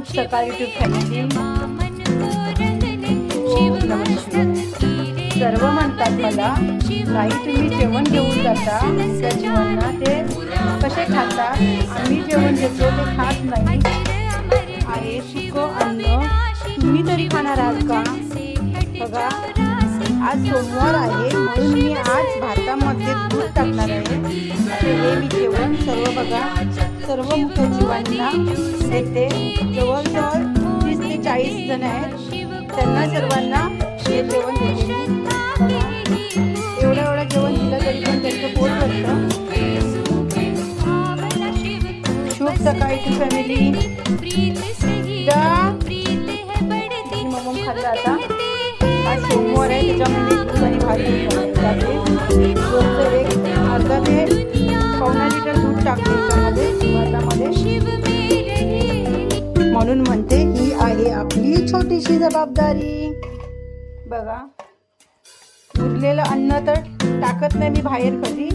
शुभ सकाळी to family. सर्व म्हणतात मला, ताई तुम्ही जेवण घेऊन जाता त्या जीवांना ते कसे खातात. आम्ही जेवण घेतो ते खात नाही. आहे सुकं अन्न तुम्ही तरी खाणार आहात का. बघा आज सोमवार आहे म्हणून मी आज भातामध्ये दूध टाकणार आहे. हे मी जेवण सर्व बघा सर्व मुख्य जीवांना देते. जवळजवळ 30 ते 40 जण आहेत. त्यांना सर्वांना हे जेवण देते. एवढं जेवण दिलं तरी पण त्यांचं पोट भरतं. शुभ सकाळी टू फॅमिली. मम्मा खाल्लं आता. आज सोमवार आहे त्याच्यामुळे दूध आणि भाजी टाकते. रोजचं एक अर्धा ते पावणा लिटर दूध टाकते त्याच्यामध्ये भातामध्ये. म्हणून म्हणते ही आहे आपली छोटीशी जबाबदारी. बघा उरलेलं अन्न तर टाकत नाही मी बाहेर कधी.